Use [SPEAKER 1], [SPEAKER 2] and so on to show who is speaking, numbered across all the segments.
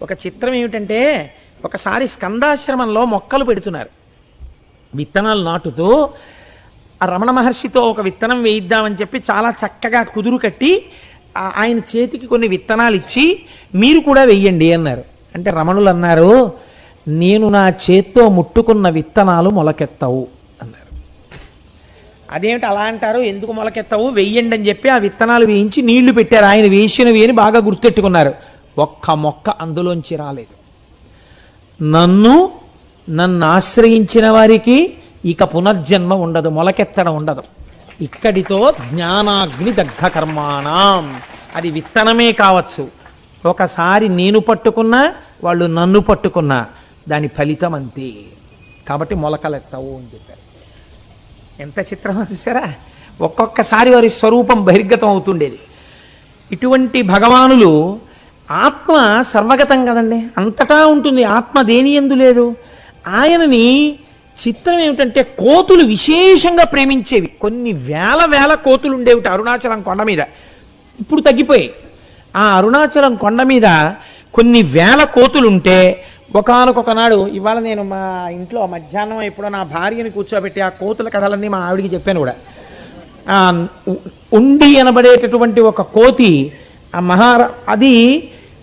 [SPEAKER 1] ఒక చిత్రం ఏమిటంటే, ఒకసారి స్కందాశ్రమంలో మొక్కలు పెడుతున్నారు, విత్తనాలు నాటుతూ. ఆ రమణ మహర్షితో ఒక విత్తనం వేయిద్దామని చెప్పి చాలా చక్కగా కుదురు కట్టి ఆయన చేతికి కొన్ని విత్తనాలు ఇచ్చి, మీరు కూడా వెయ్యండి అన్నారు. అంటే రమణులు అన్నారు, నేను నా చేత్తో ముట్టుకున్న విత్తనాలు మొలకెత్తవు అన్నారు. అదేమిటి అలా అంటారు, ఎందుకు మొలకెత్తవు, వెయ్యండి అని చెప్పి ఆ విత్తనాలు వేయించి నీళ్లు పెట్టారు. ఆయన వేసినవి అని బాగా గుర్తెట్టుకున్నారు. ఒక్క మొక్క అందులోంచి రాలేదు. నన్ను ఆశ్రయించిన వారికి ఇక పునర్జన్మ ఉండదు, మొలకెత్తడం ఉండదు. ఇక్కడితో జ్ఞానాగ్ని దగ్ధ కర్మాణం. అది విత్తనమే కావచ్చు, ఒకసారి నేను పట్టుకున్నా వాళ్ళు నన్ను పట్టుకున్నా దాని ఫలితం అంతే. కాబట్టి మొలకలెత్తవు అని చెప్పారు. ఎంత చిత్రమో చూసారా, ఒక్కొక్కసారి వారి స్వరూపం బహిర్గతం అవుతుండేది. ఇటువంటి భగవానులు, ఆత్మ సర్వగతం కదండి, అంతటా ఉంటుంది ఆత్మ, దేని యందు లేదు. ఆయనని చిత్రం ఏమిటంటే, కోతులు విశేషంగా ప్రేమించేవి. కొన్ని వేల కోతులు ఉండేవిట అరుణాచలం కొండ మీద. ఇప్పుడు తగ్గిపోయాయి. ఆ అరుణాచలం కొండ మీద కొన్ని వేల కోతులుంటే ఒకానొకనాడు, ఇవాళ నేను మా ఇంట్లో మధ్యాహ్నం ఎప్పుడో నా భార్యని కూర్చోబెట్టి ఆ కోతుల కథలన్నీ మా ఆవిడికి చెప్పాను కూడా. ఉండి అనబడేటటువంటి ఒక కోతి, అది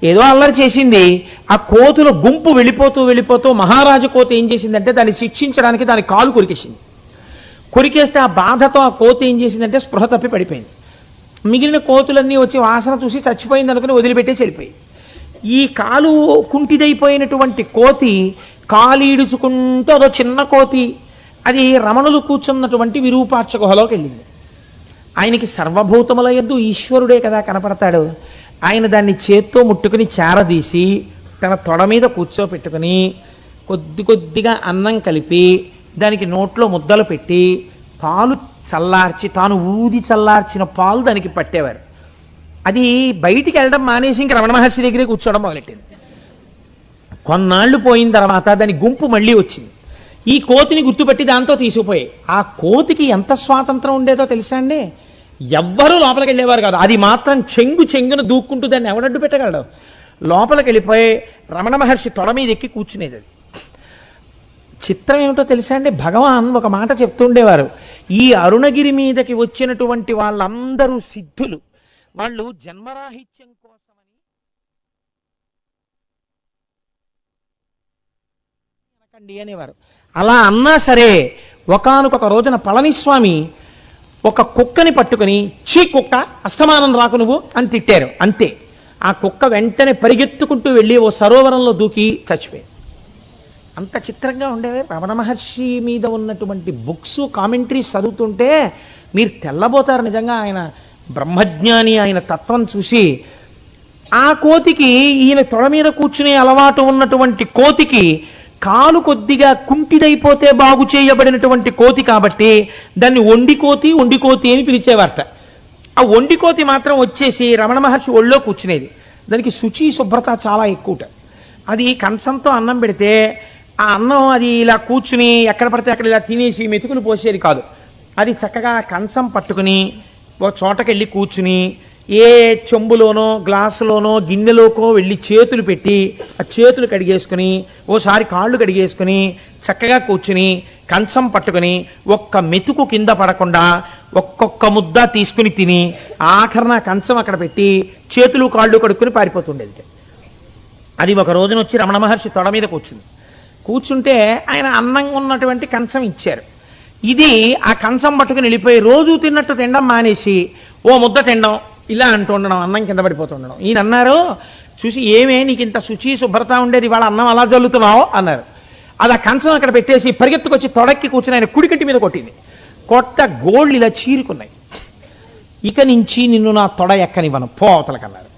[SPEAKER 1] ఏదో అల్లరి చేసింది. ఆ కోతుల గుంపు వెళ్ళిపోతూ మహారాజు కోతి ఏం చేసిందంటే, దాన్ని శిక్షించడానికి దాని కాలు కొరికేసింది. కొరికేస్తే ఆ బాధతో ఆ కోతి ఏం చేసిందంటే స్పృహ తప్పి పడిపోయింది. మిగిలిన కోతులన్నీ వచ్చి వాసన చూసి చచ్చిపోయింది అనుకుని వదిలిపెట్టేసి వెళ్ళిపోయి, ఈ కాలు కుంటిదైపోయినటువంటి కోతి కాలు ఈడుచుకుంటూ అదో చిన్న కోతి అది రమణులు కూర్చున్నటువంటి విరూపాక్ష గుహలోకి వెళ్ళింది. ఆయనకి సర్వభూతముల యందు ఈశ్వరుడే కదా కనపడతాడు. ఆయన దాన్ని చేత్తో ముట్టుకుని చేరదీసి తన తొడ మీద కూర్చోపెట్టుకుని కొద్దిగా అన్నం కలిపి దానికి నోట్లో ముద్దలు పెట్టి పాలు చల్లార్చి, తాను ఊది చల్లార్చిన పాలు దానికి పట్టేవారు. అది బయటికి వెళ్ళడం మానేసి ఇంక రమణ మహర్షి దగ్గరే కూర్చోవడం మొదలెట్టింది. కొన్నాళ్ళు పోయిన తర్వాత దాని గుంపు మళ్ళీ వచ్చింది. ఈ కోతిని గుర్తుపెట్టి దాంతో తీసుకుపోయి, ఆ కోతికి ఎంత స్వాతంత్రం ఉండేదో తెలుసా అండి, ఎవ్వరూ లోపలికి వెళ్ళేవారు కాదు. అది మాత్రం చెంగున దూక్కుంటూ దాన్ని ఎవడడ్డు పెట్టగలడు. లోపలికి వెళ్ళిపోయి రమణ మహర్షి తొడ మీద ఎక్కి కూర్చునేది. అది చిత్రం ఏమిటో తెలుసా అండి, భగవాన్ ఒక మాట చెప్తుండేవారు, ఈ అరుణగిరి మీదకి వచ్చినటువంటి వాళ్ళందరూ సిద్ధులు, వాళ్ళు జన్మరాహిత్యం కోసమని అనకండి అనేవారు. అలా అన్నా సరే ఒకానొక రోజున పళనిస్వామి ఒక కుక్కని పట్టుకుని, చీ కుక్క, అస్తమానం రాకు నువ్వు అని తిట్టారు. అంతే, ఆ కుక్క వెంటనే పరిగెత్తుకుంటూ వెళ్ళి ఓ సరోవరంలో దూకి చచ్చిపోయింది. అంత చిత్రంగా ఉండేవి. రమణ మహర్షి మీద ఉన్నటువంటి బుక్స్, కామెంటరీస్ చదువుతుంటే మీరు తెల్లబోతారు నిజంగా. ఆయన బ్రహ్మజ్ఞాని, ఆయన తత్వం చూసి. ఆ కోతికి, ఈయన తొడ మీద కూర్చునే అలవాటు ఉన్నటువంటి కోతికి కాలు కొద్దిగా కుంటిదైపోతే బాగు చేయబడినటువంటి కోతి కాబట్టి దాన్ని ఒండి కోతి అని పిలిచేవారట. ఆ ఒండి కోతి మాత్రం వచ్చేసి రమణ మహర్షి ఒళ్ళో కూర్చునేది. దానికి శుచి శుభ్రత చాలా ఎక్కువట. అది కంచంతో అన్నం పెడితే ఆ అన్నం అది ఇలా కూర్చుని ఎక్కడ పడితే అక్కడ ఇలా తినేసి మెతుకులు పోసేది కాదు. అది చక్కగా కంచం పట్టుకుని ఒక చోటకెళ్ళి కూర్చుని ఏ చెంబులోనో గ్లాసులోనో గిన్నెలోకో వెళ్ళి చేతులు పెట్టి ఆ చేతులు కడిగేసుకుని ఓసారి కాళ్ళు కడిగేసుకుని చక్కగా కూర్చుని కంచం పట్టుకుని ఒక్క మెతుకు కింద పడకుండా ఒక్కొక్క ముద్ద తీసుకుని తిని ఆఖరణ కంచం అక్కడ పెట్టి చేతులు కాళ్ళు కడుక్కుని పారిపోతుండేది. అది ఒక రోజున వచ్చి రమణ మహర్షి తొడ మీద కూర్చుంటే ఆయన అన్నం ఉన్నటువంటి కంచం ఇచ్చారు. ఇది ఆ కంచం పట్టుకుని వెళ్ళిపోయి రోజు తిన్నట్టు తినడం మానేసి ఓ ముద్ద తినడం, ఇలా అంటూ ఉండడం, అన్నం కింద పడిపోతుండడం. ఈయన అన్నారు చూసి, ఏమే నీకు ఇంత శుచి శుభ్రత ఉండేది, వాళ్ళ అన్నం అలా జల్లుతున్నావు అన్నారు. అది ఆ కంచం అక్కడ పెట్టేసి పరిగెత్తుకొచ్చి తొడక్కి కూర్చుని ఆయన కుడికట్టి మీద కొట్టింది. గోళ్ళు ఇలా చీరుకున్నాయి. ఇక నుంచి నిన్ను నా తొడ ఎక్కనివ్వను, పోవతలకన్నారు.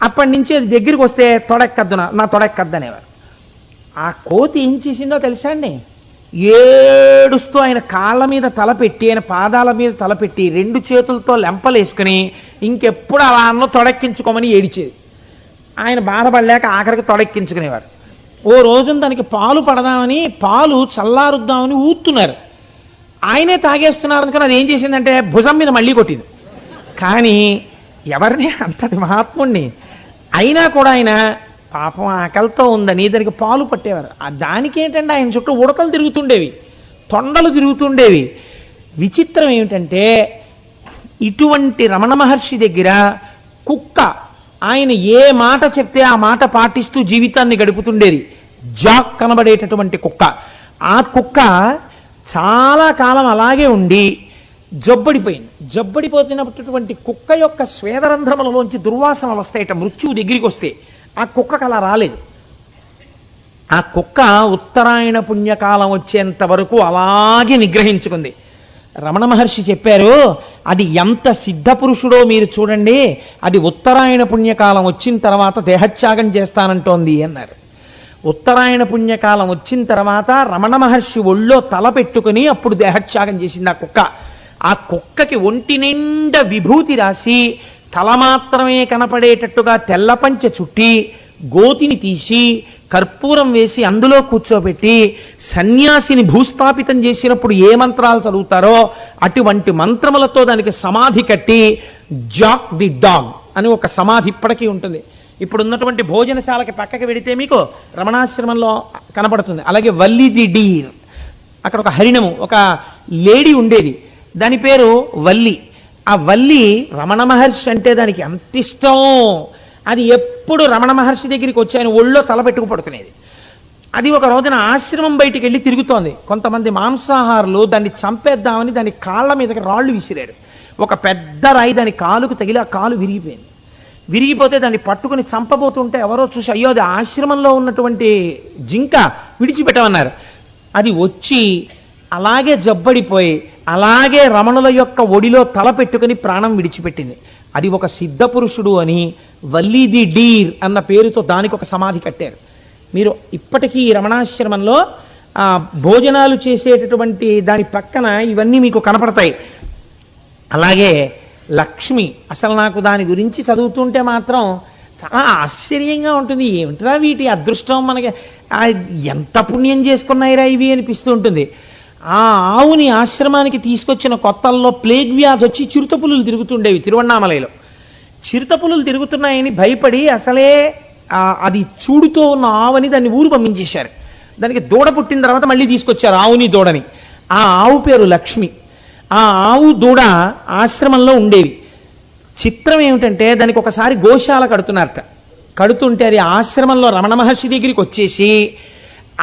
[SPEAKER 1] అప్పటి నుంచి అది దగ్గరికి వస్తే తొడెక్కద్దు, నా తొడెక్కద్దు అనేవారు. ఆ కోతి ఏం చేసిందో తెలుసా అండి, ఏడుస్తూ ఆయన కాళ్ళ మీద తలపెట్టి, ఆయన పాదాల మీద తలపెట్టి 2 చేతులతో లెంపలేసుకుని ఇంకెప్పుడు అలా అన్న తొడెక్కించుకోమని ఏడిచేది. ఆయన బాధపడలేక ఆఖరికి తొడెక్కించుకునేవారు. ఓ రోజున దానికి పాలు పడదామని, పాలు చల్లారుద్దామని ఊతున్నారు. ఆయనే తాగేస్తున్నారు అనుకుని అది ఏం చేసిందంటే భుజం మీద మళ్ళీ కొట్టింది. కానీ ఎవరిని, అంతటి మహాత్ముణ్ణి అయినా కూడా ఆయన పాపం ఆకలితో ఉందని దానికి పాలు పట్టేవారు. దానికి ఏంటంటే ఆయన చుట్టూ ఉడతలు తిరుగుతుండేవి, తొండలు తిరుగుతుండేవి. విచిత్రం ఏమిటంటే ఇటువంటి రమణ మహర్షి దగ్గర కుక్క ఆయన ఏ మాట చెప్తే ఆ మాట పాటిస్తూ జీవితాన్ని గడుపుతుండేది. జాక్ కనబడేటటువంటి కుక్క. ఆ కుక్క చాలా కాలం అలాగే ఉండి జబ్బడిపోయింది. జబ్బడిపోతున్నటువంటి కుక్క యొక్క స్వేదరంధ్రములలోంచి దుర్వాసనలు వస్తాయట మృత్యువు దగ్గరికి వస్తే. ఆ కుక్కకు అలా రాలేదు. ఆ కుక్క ఉత్తరాయణ పుణ్యకాలం వచ్చేంత వరకు అలాగే నిగ్రహించుకుంది. రమణ మహర్షి చెప్పారు, అది ఎంత సిద్ధపురుషుడో మీరు చూడండి, అది ఉత్తరాయణ పుణ్యకాలం వచ్చిన తర్వాత దేహత్యాగం చేస్తానంటోంది అన్నారు. ఉత్తరాయణ పుణ్యకాలం వచ్చిన తర్వాత రమణ మహర్షి ఒళ్ళో తల పెట్టుకుని అప్పుడు దేహత్యాగం చేసింది ఆ కుక్క. ఆ కుక్కకి ఒంటి నిండా విభూతి రాసి తల మాత్రమే కనపడేటట్టుగా తెల్ల పంచె చుట్టి గోతిని తీసి కర్పూరం వేసి అందులో కూర్చోబెట్టి సన్యాసిని భూస్థాపితం చేసినప్పుడు ఏ మంత్రాలు చదువుతారో అటువంటి మంత్రములతో దానికి సమాధి కట్టి జాక్ ది డాగ్ అని ఒక సమాధి ఇప్పటికీ ఉంటుంది. ఇప్పుడు ఉన్నటువంటి భోజనశాలకి పక్కకి వెడితే మీకు రమణాశ్రమంలో కనపడుతుంది. అలాగే వల్లి ది డీర్, అక్కడ ఒక హరిణము, ఒక లేడీ ఉండేది, దాని పేరు వల్లి. ఆ వల్లి రమణ మహర్షి అంటే దానికి ఎంత ఇష్టం. అది ఎప్పుడు రమణ మహర్షి దగ్గరికి వచ్చి ఆయన ఒళ్ళో తల పెట్టుకు పడుకునేది. అది ఒక రోజున ఆశ్రమం బయటికి వెళ్ళి తిరుగుతోంది. కొంతమంది మాంసాహారులు దాన్ని చంపేద్దామని దాని కాళ్ళ మీదకి రాళ్ళు విసిరారు. ఒక పెద్ద రాయి దాని కాలుకు తగిలి ఆ కాలు విరిగిపోయింది. విరిగిపోతే దాన్ని పట్టుకుని చంపబోతుంటే ఎవరో చూసి, అయ్యో అది ఆశ్రమంలో ఉన్నటువంటి జింక, విడిచిపెట్టమన్నారు. అది వచ్చి అలాగే జబ్బడిపోయి అలాగే రమణుల యొక్క ఒడిలో తల పెట్టుకుని ప్రాణం విడిచిపెట్టింది. అది ఒక సిద్ధపురుషుడు అని వల్లీ ది డీర్ అన్న పేరుతో దానికి ఒక సమాధి కట్టారు. మీరు ఇప్పటికీ ఈ రమణాశ్రమంలో భోజనాలు చేసేటటువంటి దాని పక్కన ఇవన్నీ మీకు కనపడతాయి. అలాగే లక్ష్మి, అసలు నాకు దాని గురించి చదువుతుంటే మాత్రం చాలా ఆశ్చర్యంగా ఉంటుంది. ఏమిట్రా వీటి అదృష్టం, మనకి ఎంత పుణ్యం చేసుకున్నాయిరా ఇవి అనిపిస్తూ ఉంటుంది. ఆ ఆవుని ఆశ్రమానికి తీసుకొచ్చిన కొత్తల్లో ప్లేగ్ వ్యాధి వచ్చి చిరుతపులులు తిరుగుతుండేవి తిరువన్నామలైలో. చిరుతపులులు తిరుగుతున్నాయని భయపడి అసలే అది చూడుతో ఉన్న ఆవుని దాన్ని ఊరు పంపించేశారు. దానికి దూడ పుట్టిన తర్వాత మళ్ళీ తీసుకొచ్చారు ఆవుని దూడని. ఆ ఆవు పేరు లక్ష్మి. ఆ ఆవు దూడ ఆశ్రమంలో ఉండేవి. చిత్రం ఏమిటంటే దానికి ఒకసారి గోశాల కడుతున్నారట. కడుతుంటే అది ఆశ్రమంలో రమణ మహర్షి దగ్గరికి వచ్చేసి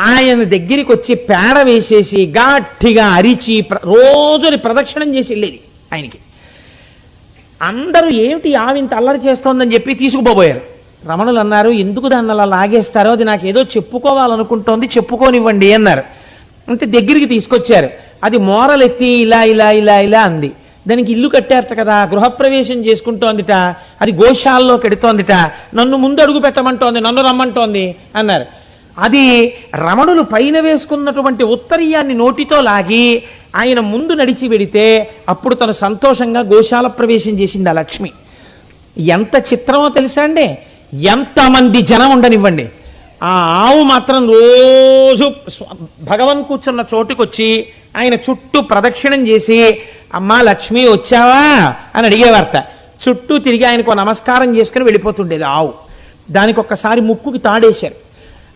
[SPEAKER 1] ఆయన దగ్గరికి వచ్చి పేడ వేసేసి గట్టిగా అరిచి రోజుని ప్రదక్షిణం చేసి వెళ్ళేది ఆయనకి. అందరూ ఏమిటి ఆవింత అల్లరి చేస్తోందని చెప్పి తీసుకుపోబోయారు. రమణులు అన్నారు, ఎందుకు దాన్ని అలా లాగేస్తారో, అది నాకు ఏదో చెప్పుకోవాలనుకుంటోంది, చెప్పుకోనివ్వండి అన్నారు. అంటే దగ్గరికి తీసుకొచ్చారు. అది మోరలెత్తి ఇలా ఇలా ఇలా ఇలా అంది. దానికి ఇల్లు కట్టారట కదా, గృహప్రవేశం చేసుకుంటోందిట, అది గోశాలలో కెడుతోందిట, నన్ను ముందు అడుగు పెట్టమంటోంది, నన్ను రమ్మంటోంది అన్నారు. అది రమణులు పైన వేసుకున్నటువంటి ఉత్తరీయాన్ని నోటితో లాగి ఆయన ముందు నడిచి వెడితే అప్పుడు తను సంతోషంగా గోశాల ప్రవేశం చేసింది ఆ లక్ష్మి. ఎంత చిత్రమో తెలుసా అండి. ఎంతమంది జనం ఉండనివ్వండి, ఆ ఆవు మాత్రం రోజు భగవన్ కూర్చున్న చోటుకొచ్చి ఆయన చుట్టూ ప్రదక్షిణం చేసి, అమ్మా లక్ష్మి వచ్చావా అని అడిగేవారట. చుట్టూ తిరిగి ఆయనకు నమస్కారం చేసుకుని వెళ్ళిపోతుండేది ఆవు. దానికి ఒక్కసారి ముక్కుకి తాడేశారు.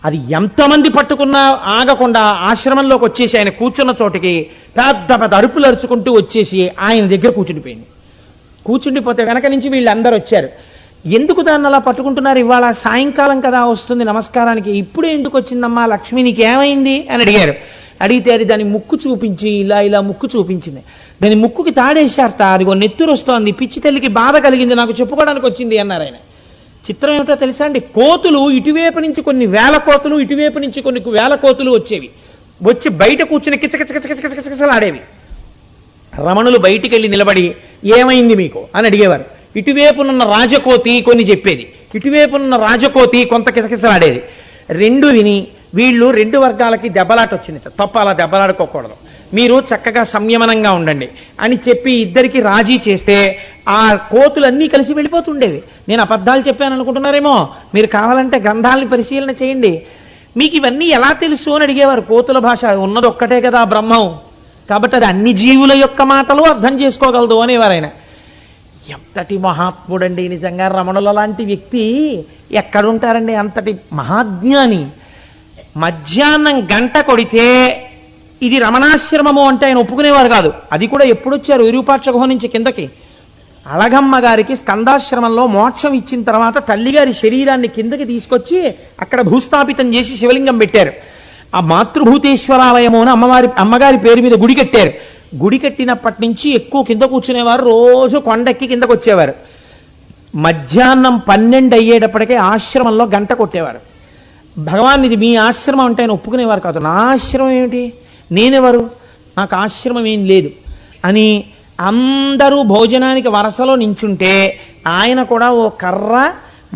[SPEAKER 1] అది ఎంతమంది పట్టుకున్నా ఆగకుండా ఆశ్రమంలోకి వచ్చేసి ఆయన కూర్చున్న చోటికి పెద్ద పెద్ద అరుపులు అరుచుకుంటూ వచ్చేసి ఆయన దగ్గర కూర్చుండిపోయింది. కూర్చుండిపోతే వెనక నుంచి వీళ్ళందరూ వచ్చారు. ఎందుకు దాన్ని అలా పట్టుకుంటున్నారు, ఇవాళ సాయంకాలం కదా వస్తుంది నమస్కారానికి, ఇప్పుడే ఎందుకు వచ్చిందమ్మా లక్ష్మి, నీకు ఏమైంది అని అడిగారు. అడిగితే అది దాని ముక్కు చూపించి ఇలా ఇలా ముక్కు చూపించింది. దాని ముక్కుకి తాడేశారట. అదిగో నెత్తురు వస్తోంది, పిచ్చి తల్లికి బాధ కలిగింది, నాకు చెప్పుకోవడానికి వచ్చింది అన్నారు ఆయన. చిత్రం ఏమిటో తెలుసా అండి, కోతులు ఇటువైపు నుంచి కొన్ని వేల కోతులు, ఇటువైపు నుంచి కొన్ని వేల కోతులు వచ్చేవి. వచ్చి బయట కూర్చుని కిచకిచకిచకిచకిచకిచలాడేవి. రమణులు బయటికి వెళ్ళి నిలబడి ఏమైంది మీకు అని అడిగేవారు. ఇటువైపునున్న రాజకోతి కొన్ని చెప్పేది, ఇటువైపునున్న రాజకోతి కొంత కిసకిసలాడేది. రెండు విని వీళ్ళు రెండు వర్గాలకి దెబ్బలాట వచ్చింది. తప్ప అలా దెబ్బలాడుకోకూడదు, మీరు చక్కగా సంయమనంగా ఉండండి అని చెప్పి ఇద్దరికి రాజీ చేస్తే ఆ కోతులన్నీ కలిసి వెళ్ళిపోతుండేవి. నేను అబద్ధాలు చెప్పాను అనుకుంటున్నారేమో, మీరు కావాలంటే గ్రంథాలని పరిశీలన చేయండి, మీకు ఇవన్నీ ఎలా తెలుసు అని అడిగేవారు. కోతుల భాష ఉన్నది ఒక్కటే కదా బ్రహ్మం, కాబట్టి అది అన్ని జీవుల యొక్క మాటలు అర్థం చేసుకోగలదు అనేవారు ఆయన. ఎంతటి మహాత్ముడండి నిజంగా. రమణుల లాంటి వ్యక్తి ఎక్కడుంటారండి? అంతటి మహాజ్ఞాని. మధ్యాహ్నం గంట కొడితే ఇది రమణాశ్రమము అంటే ఆయన ఒప్పుకునేవారు కాదు. అది కూడా ఎప్పుడొచ్చారు విరూపాక్ష గుహ నుంచి కిందకి. అళగమ్మ గారికి స్కందాశ్రమంలో మోక్షం ఇచ్చిన తర్వాత తల్లిగారి శరీరాన్ని కిందకి తీసుకొచ్చి అక్కడ భూస్థాపితం చేసి శివలింగం పెట్టారు. ఆ మాతృభూతేశ్వరాలయము అని అమ్మగారి పేరు మీద గుడి కట్టారు. గుడి కట్టినప్పటి నుంచి ఎక్కువ కింద కూర్చునేవారు. రోజు కొండెక్కి కిందకు వచ్చేవారు. మధ్యాహ్నం 12 అయ్యేటప్పటికే ఆశ్రమంలో గంట కొట్టేవారు. భగవాన్ ఇది మీ ఆశ్రమం అంటే ఆయన ఒప్పుకునేవారు కాదు. నా ఆశ్రమం ఏమిటి, నేనెవరు, నాకు ఆశ్రమం ఏం లేదు అని అందరూ భోజనానికి వరసలో నించుంటే ఆయన కూడా ఓ కర్ర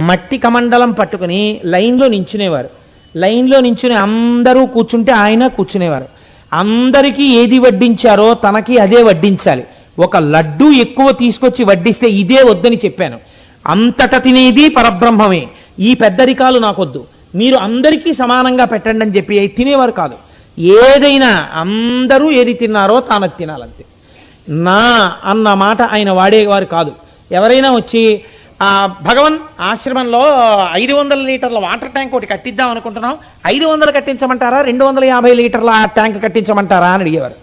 [SPEAKER 1] మట్టి కమండలం పట్టుకుని లైన్లో నించునేవారు. లైన్లో నించుని అందరూ కూర్చుంటే ఆయన కూర్చునేవారు. అందరికీ ఏది వడ్డించారో తనకి అదే వడ్డించాలి. ఒక లడ్డు ఎక్కువ తీసుకొచ్చి వడ్డిస్తే ఇదే వద్దని చెప్పాను. అంతట తినేది పరబ్రహ్మమే, ఈ పెద్దరికాలు నాకొద్దు, మీరు అందరికీ సమానంగా పెట్టండి అని చెప్పి తినేవారు కాదు. ఏదైనా అందరూ ఏది తిన్నారో తానది తినాలంతే. నా అన్న మాట ఆయన వాడేవారు కాదు. ఎవరైనా వచ్చి భగవన్ ఆశ్రమంలో 500 లీటర్ల వాటర్ ట్యాంక్ ఒకటి కట్టిద్దాం అనుకుంటున్నాం, 500 కట్టించమంటారా 250 లీటర్ల ట్యాంక్ కట్టించమంటారా అని అడిగేవారు.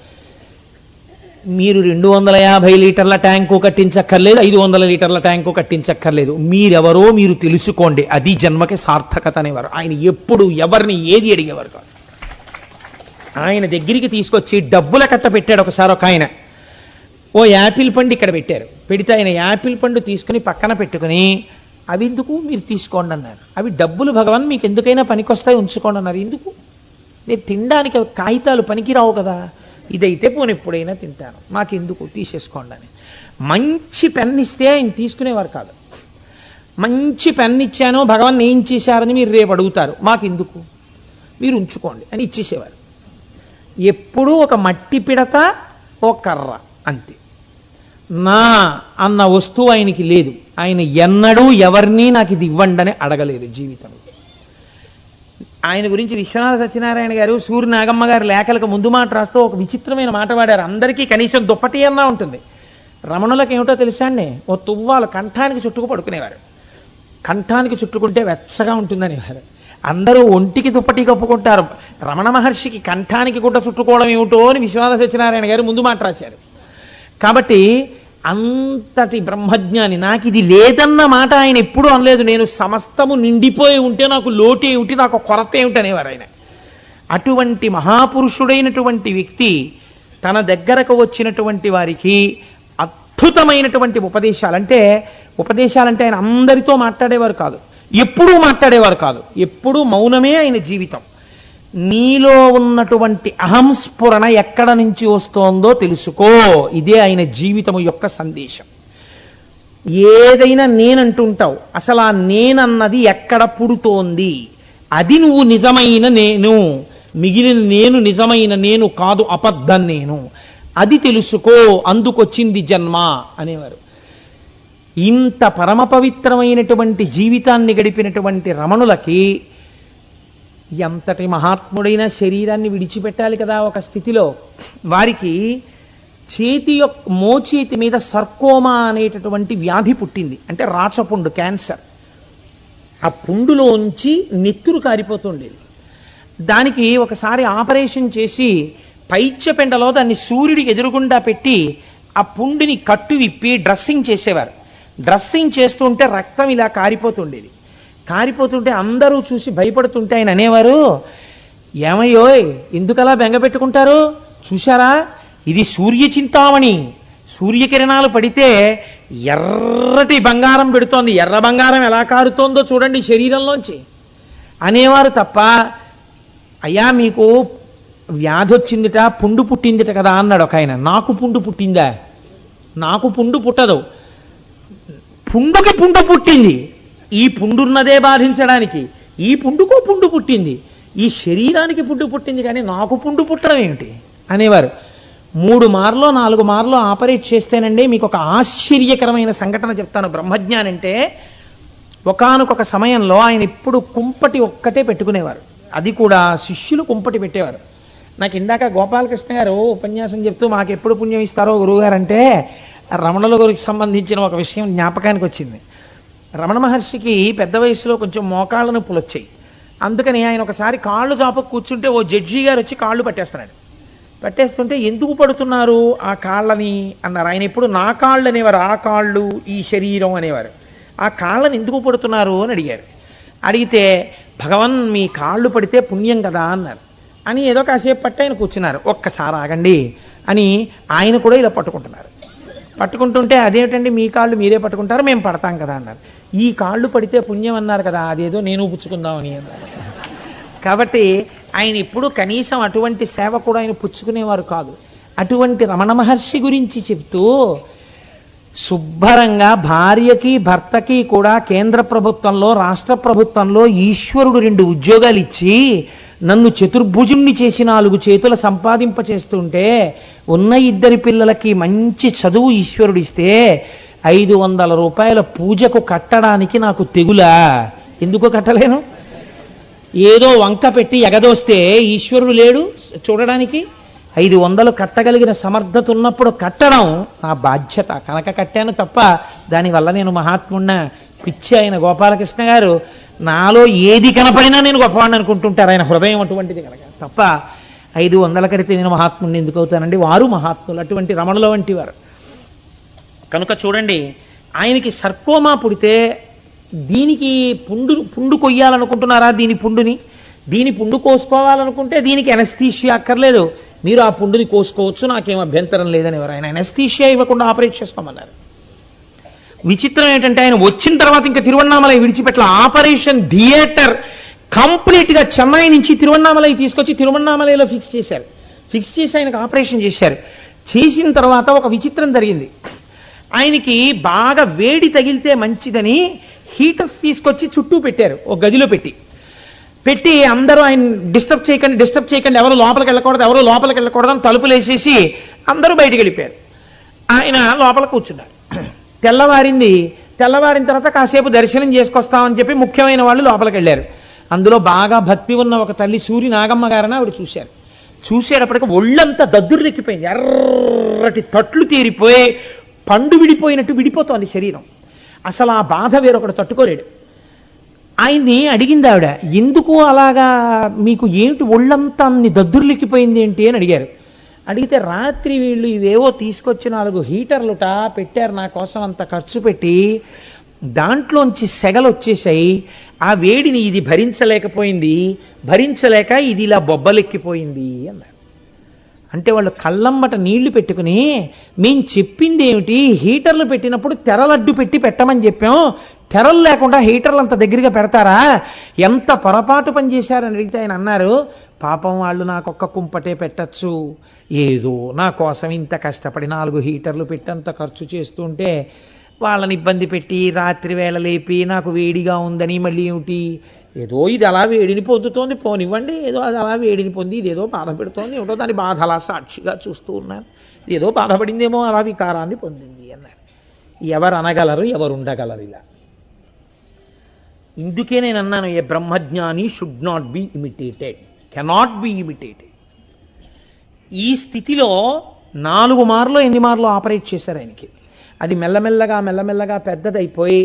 [SPEAKER 1] మీరు 250 లీటర్ల ట్యాంకు కట్టించక్కర్లేదు, 500 లీటర్ల ట్యాంకు కట్టించక్కర్లేదు, మీరెవరో మీరు తెలుసుకోండి, అది జన్మకి సార్థకత అనేవారు. ఆయన ఎప్పుడు ఎవరిని ఏది అడిగేవారు కాదు. ఆయన దగ్గరికి తీసుకొచ్చి డబ్బుల కట్ట పెట్టాడు ఒకసారి ఒక ఆయన. ఓ యాపిల్ పండు ఇక్కడ పెట్టారు. పెడితే ఆయన యాపిల్ పండు తీసుకుని పక్కన పెట్టుకుని అవి ఎందుకు మీరు తీసుకోండి అన్నారు. అవి డబ్బులు భగవాన్ మీకు ఎందుకైనా పనికొస్తాయి ఉంచుకోండి అన్నారు. ఎందుకు? నేను తినడానికి కాగితాలు పనికిరావు కదా, ఇదైతే పోనీ ఎప్పుడైనా తింటాను, నాకెందుకు, తీసేసుకోండి అని. మంచి పెన్ను ఇస్తే ఆయన తీసుకునేవారు కాదు. మంచి పెన్ను ఇచ్చాను భగవాన్ ఏం చేశారని మీరు రేపు అడుగుతారు, మాకెందుకు, మీరు ఉంచుకోండి అని ఇచ్చేసేవారు. ఎప్పుడూ ఒక మట్టి పిడత ఓ కర్ర అంతే. నా అన్న వస్తువు ఆయనకి లేదు. ఆయన ఎన్నడూ ఎవరిని నాకు ఇది ఇవ్వండి అని అడగలేదు జీవితంలో. ఆయన గురించి విశ్వనాథ సత్యనారాయణ గారు సూర్య నాగమ్మ గారి లేఖలకు ముందు మాట రాస్తూ ఒక విచిత్రమైన మాట వాడారు. అందరికీ కనీసం దుప్పటి అన్నా ఉంటుంది. రమణులకు ఏమిటో తెలుసా అండి, ఓ తువ్వాలు కంఠానికి చుట్టుకు పడుకునేవారు. కంఠానికి చుట్టుకుంటే వెచ్చగా ఉంటుందనేవారు. అందరూ ఒంటికి దుప్పటి కప్పుకుంటారు, రమణ మహర్షికి కంఠానికి గుడ్డ చుట్టుకోవడం ఏమిటో అని విశ్వనాథ సత్యనారాయణ గారు ముందు మాట రాశారు. కాబట్టి అంతటి బ్రహ్మజ్ఞాని. నాకు ఇది లేదన్న మాట ఆయన ఎప్పుడూ అనలేదు. నేను సమస్తము నిండిపోయి ఉంటే నాకు లోటు ఏమిటి, నాకు కొరత ఏమిటి అనేవారు ఆయన. అటువంటి మహాపురుషుడైనటువంటి వ్యక్తి తన దగ్గరకు వచ్చినటువంటి వారికి అద్భుతమైనటువంటి ఉపదేశాలంటే ఆయన అందరితో మాట్లాడేవారు కాదు, ఎప్పుడూ మాట్లాడేవారు కాదు, ఎప్పుడూ మౌనమే ఆయన జీవితం. నీలో ఉన్నటువంటి అహంస్ఫురణ ఎక్కడ నుంచి వస్తోందో తెలుసుకో, ఇదే ఆయన జీవితము యొక్క సందేశం. ఏదైనా నేనంటుంటావు, అసలు ఆ నేనన్నది ఎక్కడ పుడుతోంది, అది నువ్వు నిజమైన నేను, మిగిలిన నేను నిజమైన నేను కాదు, అబద్ధం నేను, అది తెలుసుకో, అందుకొచ్చింది జన్మ అనేవారు. ఇంత పరమ పవిత్రమైనటువంటి జీవితాన్ని గడిపినటువంటి రమణులకి ఎంతటి మహాత్ముడైన శరీరాన్ని విడిచిపెట్టాలి కదా ఒక స్థితిలో. వారికి మోచేతి మీద సర్కోమా అనేటటువంటి వ్యాధి పుట్టింది. అంటే రాచపుండు, క్యాన్సర్. ఆ పుండులోంచి నెత్తురు కారిపోతుండేది. దానికి ఒకసారి ఆపరేషన్ చేసి పైచ్యపెండలో దాన్ని సూర్యుడికి ఎదురుగుండా పెట్టి ఆ పుండిని కట్టు విప్పి డ్రెస్సింగ్ చేసేవారు. డ్రెస్సింగ్ చేస్తుంటే రక్తం ఇలా కారిపోతుండేది. కారిపోతుంటే అందరూ చూసి భయపడుతుంటే ఆయన అనేవారు, ఏమయ్యోయ్ ఎందుకలా బెంగపెట్టుకుంటారు, చూశారా ఇది సూర్యచింతామణి, సూర్యకిరణాలు పడితే ఎర్రటి బంగారం పెడుతోంది, ఎర్ర బంగారం ఎలా కారుతోందో చూడండి శరీరంలోంచి అనేవారు తప్ప, అయ్యా మీకు వ్యాధి వచ్చిందిట, పుండు పుట్టిందిట కదా అన్నాడు ఒక ఆయన. నాకు పుండు పుట్టిందా? నాకు పుండు పుట్టదు, పుండుకి పుండు పుట్టింది, ఈ పుండున్నదే బాధించడానికి, ఈ పుండుకో పుండు పుట్టింది, ఈ శరీరానికి పుండు పుట్టింది, కానీ నాకు పుండు పుట్టడం ఏమిటి అనేవారు. 3 మార్లో 4 మార్లో ఆపరేట్ చేస్తేనండి మీకు ఒక ఆశ్చర్యకరమైన సంఘటన చెప్తాను. బ్రహ్మజ్ఞాని అంటే ఒకానొక సమయంలో ఆయన ఎప్పుడు కుంపటి ఒక్కటే పెట్టుకునేవారు, అది కూడా శిష్యులు కుంపటి పెట్టేవారు. నాకు ఇందాక గోపాలకృష్ణ గారు ఉపన్యాసం చెప్తూ మాకు ఎప్పుడు పుణ్యం ఇస్తారో గురువుగారు అంటే, రమణుల గురికి సంబంధించిన ఒక విషయం జ్ఞాపకానికి వచ్చింది. రమణ మహర్షికి పెద్ద వయసులో కొంచెం మోకాళ్ళ నొప్పులు వచ్చాయి. అందుకని ఆయన ఒకసారి కాళ్ళు చాపకు కూర్చుంటే ఓ జడ్జి గారు వచ్చి కాళ్ళు పట్టేస్తున్నాడు. పట్టేస్తుంటే ఎందుకు పడుతున్నారు ఆ కాళ్ళని అన్నారు. ఆయన ఎప్పుడు నా కాళ్ళు అనేవారు, ఆ కాళ్ళు ఈ శరీరం అనేవారు. ఆ కాళ్ళని ఎందుకు పడుతున్నారు అని అడిగారు. అడిగితే భగవన్ మీ కాళ్ళు పడితే పుణ్యం కదా అన్నారు. అని ఏదో కాసేపు పట్టి ఆయన కూర్చున్నారు. ఒక్కసారి ఆగండి అని ఆయన కూడా ఇలా పట్టుకుంటున్నారు. పట్టుకుంటుంటే అదేమిటండి మీ కాళ్ళు మీరే పట్టుకుంటారు, మేము పడతాం కదా అన్నారు. ఈ కాళ్ళు పడితే పుణ్యం అన్నారు కదా, అదేదో నేను పుచ్చుకుందామని అన్నారు. కాబట్టి ఆయన ఎప్పుడు కనీసం అటువంటి సేవ కూడా ఆయన పుచ్చుకునేవారు కాదు. అటువంటి రమణ మహర్షి గురించి చెప్తూ శుభ్రంగా భార్యకి భర్తకి కూడా కేంద్ర ప్రభుత్వంలో రాష్ట్ర ప్రభుత్వంలో ఈశ్వరుడు 2 ఉద్యోగాలు ఇచ్చి నన్ను చతుర్భుజుణ్ణి చేసి 4 చేతుల సంపాదింపచేస్తుంటే ఉన్న 2 పిల్లలకి మంచి చదువు ఈశ్వరుడు ఇస్తే 500 రూపాయల పూజకు కట్టడానికి నాకు తెగులా? ఎందుకు కట్టలేను? ఏదో వంక పెట్టి ఎగదోస్తే ఈశ్వరుడు లేడు చూడడానికి? 500 కట్టగలిగిన సమర్థత ఉన్నప్పుడు కట్టడం నా బాధ్యత కనుక కట్టాను తప్ప దానివల్ల నేను మహాత్మున్న పిచ్చి. ఆయన గోపాలకృష్ణ గారు నాలో ఏది కనపడినా నేను గొప్పవాడిని అనుకుంటుంటారు. ఆయన హృదయం అటువంటిది కనుక తప్ప 500 కడితే నేను మహాత్ముని ఎందుకు అవుతానండి? వారు మహాత్ములు, అటువంటి రమణుల వంటి వారు. కనుక చూడండి, ఆయనకి సర్కోమా పుడితే దీనికి పుండు కొయ్యాలనుకుంటున్నారా? దీని పుండు కోసుకోవాలనుకుంటే దీనికి ఎనస్థీషియా అక్కర్లేదు, మీరు ఆ పుండుని కోసుకోవచ్చు, నాకేం అభ్యంతరం లేదని ఎవరు ఆయన ఎనస్థీషియా ఇవ్వకుండా ఆపరేట్ చేసుకోమన్నారు. విచిత్రం ఏంటంటే ఆయన వచ్చిన తర్వాత ఇంకా తిరువన్నామలై విడిచిపెట్ల ఆపరేషన్ థియేటర్ కంప్లీట్గా చెన్నై నుంచి తిరువన్నామలై తీసుకొచ్చి తిరువన్నామలైలో ఫిక్స్ చేశారు. ఫిక్స్ చేసి ఆయనకు ఆపరేషన్ చేశారు. చేసిన తర్వాత ఒక విచిత్రం జరిగింది. ఆయనకి బాగా వేడి తగిలితే మంచిదని హీటర్స్ తీసుకొచ్చి చుట్టూ పెట్టారు, ఒక గదిలో పెట్టి అందరూ ఆయన డిస్టర్బ్ చేయకండి, ఎవరు లోపలికి వెళ్ళకూడదు అని తలుపులు వేసేసి అందరూ బయటికి వెళ్ళిపోయారు. ఆయన లోపల కూర్చున్నారు. తెల్లవారిన తర్వాత కాసేపు దర్శనం చేసుకొస్తామని చెప్పి ముఖ్యమైన వాళ్ళు లోపలికి వెళ్ళారు. అందులో బాగా భక్తి ఉన్న ఒక తల్లి సూరి నాగమ్మ గారని ఆవిడ చూశారు. చూసేటప్పటికి ఒళ్ళంతా దద్దుర్లెక్కిపోయింది, ఎర్రటి తట్లు తీరిపోయి పండు విడిపోయినట్టు విడిపోతోంది శరీరం. అసలు ఆ బాధ వేరొకడు తట్టుకోలేడు. ఆయన్ని అడిగింది ఆవిడ, ఎందుకు అలాగా మీకు ఏమిటి ఒళ్ళంతా అన్ని దద్దుర్లెక్కిపోయింది ఏంటి అని అడిగారు. అడిగితే రాత్రి వీళ్ళు ఇవేవో తీసుకొచ్చి 4 హీటర్లుట పెట్టారు నా కోసం, అంత ఖర్చు పెట్టి దాంట్లోంచి సెగలు వచ్చేసాయి, ఆ వేడిని ఇది భరించలేక ఇది ఇలా బొబ్బలెక్కిపోయింది అన్నారు. అంటే వాళ్ళు కళ్ళమ్మట నీళ్లు పెట్టుకుని మేము చెప్పింది ఏమిటి, హీటర్లు పెట్టినప్పుడు తెరలడ్డు పెట్టి పెట్టమని చెప్పాం, తెరలు లేకుండా హీటర్లు అంత దగ్గరగా పెడతారా, ఎంత పొరపాటు పని చేశారని అడిగితే ఆయన అన్నారు, పాపం వాళ్ళు నాకొక్క కుంపటే పెట్టచ్చు, ఏదో నా కోసం ఇంత కష్టపడి 4 హీటర్లు పెట్టి అంత ఖర్చు చేస్తుంటే వాళ్ళని ఇబ్బంది పెట్టి రాత్రి వేళ లేపి నాకు వేడిగా ఉందని మళ్ళీ ఏమిటి, ఏదో ఇది అలా వేడిని పొందుతోంది, పోనివ్వండి, ఏదో అది అలా వేడిని పొంది ఇదేదో బాధ పెడుతోంది, ఏమిటో దాని బాధ అలా సాక్షిగా చూస్తూ ఉన్నాను, ఏదో బాధపడిందేమో అలా వికారాన్ని పొందింది అన్నారు. ఎవరు అనగలరు, ఎవరు ఉండగలరు ఇలా? ఇందుకే నేను అన్నాను, ఏ బ్రహ్మజ్ఞాని should not be imitated, cannot be imitated. ఈ స్థితిలో 4 మార్లు ఎన్ని మార్లు ఆపరేట్ చేశారు ఆయనకి. అది మెల్లమెల్లగా పెద్దదైపోయి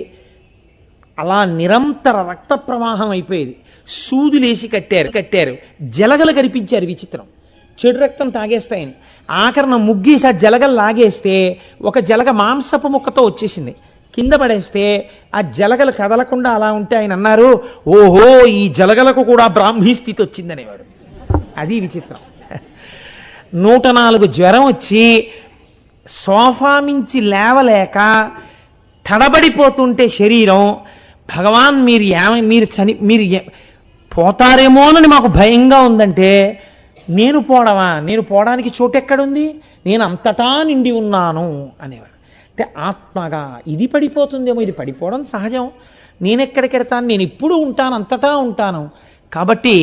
[SPEAKER 1] అలా నిరంతర రక్త ప్రవాహం అయిపోయేది. సూదులేసి కట్టారు, జలగలు కనిపించారు. విచిత్రం, చెడు రక్తం తాగేస్తాయని. ఆఖరణ ముగ్గేసి ఆ జలగలు లాగేస్తే ఒక జలగ మాంసపు ముక్కతో వచ్చేసింది, కింద పడేస్తే ఆ జలగలు కదలకుండా అలా ఉంటే ఆయన అన్నారు, ఓహో ఈ జలగలకు కూడా బ్రాహ్మీ స్థితి వచ్చిందనేవాడు. అది విచిత్రం. 104 జ్వరం వచ్చి సోఫా మించి లేవలేక తడబడిపోతుంటే శరీరం, భగవాన్ మీరు పోతారేమోనని మాకు భయంగా ఉందంటే, నేను పోవడానికి చోటు ఎక్కడుంది, నేను అంతటా నిండి ఉన్నాను అనేవారు. అంటే ఆత్మగా ఇది పడిపోతుందేమో, ఇది పడిపోవడం సహజం, నేనెక్కడికెడతాను, నేను ఇప్పుడు ఉంటాను, అంతటా ఉంటాను. కాబట్టి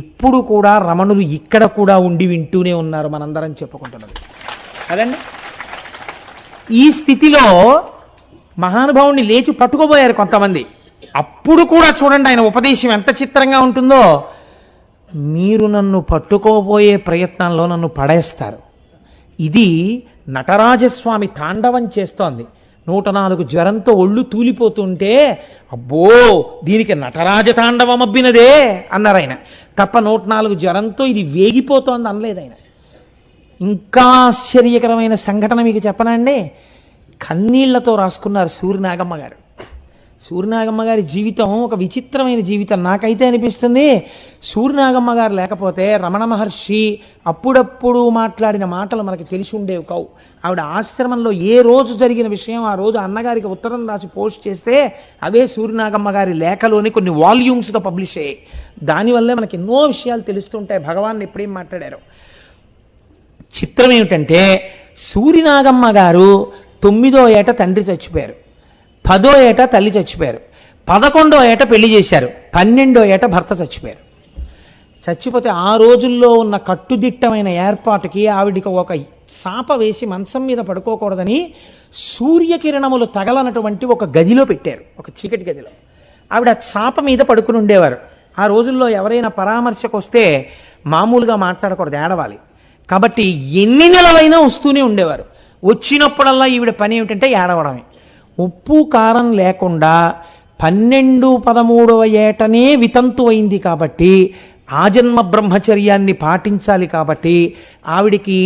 [SPEAKER 1] ఇప్పుడు కూడా రమణులు ఇక్కడ కూడా ఉండి వింటూనే ఉన్నారు, మనందరం చెప్పుకుంటున్నది కదండి. ఈ స్థితిలో మహానుభావుని లేచి పట్టుకోబోయారు కొంతమంది. అప్పుడు కూడా చూడండి ఆయన ఉపదేశం ఎంత చిత్రంగా ఉంటుందో. మీరు నన్ను పట్టుకోబోయే ప్రయత్నంలో నన్ను పడేస్తారు, ఇది నటరాజస్వామి తాండవం చేస్తోంది. 104 జ్వరంతో ఒళ్ళు తూలిపోతుంటే అబ్బో దీనికి నటరాజ తాండవం అబ్బినదే అన్నారు ఆయన. తప్ప 104 జ్వరంతో ఇది వేగిపోతోంది అనలేదు ఆయన. ఇంకా ఆశ్చర్యకరమైన సంఘటన మీకు చెప్పనండి. కన్నీళ్లతో రాసుకున్నారు సూర్యనాగమ్మ గారు. సూర్యనాగమ్మ గారి జీవితం ఒక విచిత్రమైన జీవితం. నాకైతే అనిపిస్తుంది సూర్యనాగమ్మ గారు లేకపోతే రమణ మహర్షి అప్పుడప్పుడు మాట్లాడిన మాటలు మనకి తెలిసి ఉండేవి కావు. ఆవిడ ఆశ్రమంలో ఏ రోజు జరిగిన విషయం ఆ రోజు అన్నగారికి ఉత్తరం రాసి పోస్ట్ చేస్తే అవే సూర్యనాగమ్మ గారి లేఖలోని కొన్ని వాల్యూమ్స్గా పబ్లిష్ అయ్యాయి. దానివల్లే మనకి ఎన్నో విషయాలు తెలుస్తుంటాయి భగవాన్ ఎప్పుడేం మాట్లాడారో. చిత్రం ఏమిటంటే సూర్యనాగమ్మ గారు 9వ ఏట తండ్రి చచ్చిపోయారు, 10వ ఏట తల్లి చచ్చిపోయారు, 11వ ఏట పెళ్లి చేశారు, 12వ ఏట భర్త చచ్చిపోయారు. చచ్చిపోతే ఆ రోజుల్లో ఉన్న కట్టుదిట్టమైన ఏర్పాటుకి ఆవిడికి ఒక సాప వేసి మంచం మీద పడుకోకూడదని సూర్యకిరణములు తగలనటువంటి ఒక గదిలో పెట్టారు, ఒక చీకటి గదిలో. ఆవిడ చాప మీద పడుకుని ఉండేవారు. ఆ రోజుల్లో ఎవరైనా పరామర్శకు వస్తే మామూలుగా మాట్లాడకూడదు, ఏడవాలి. కాబట్టి ఎన్ని నెలలైనా వస్తూనే ఉండేవారు. వచ్చినప్పుడల్లా ఈవిడ పని ఏమిటంటే ఏడవడమే. ఉప్పు కారం లేకుండా 12, 13వ ఏటనే వితంతు అయింది కాబట్టి ఆజన్మ బ్రహ్మచర్యాన్ని పాటించాలి కాబట్టి ఆవిడికి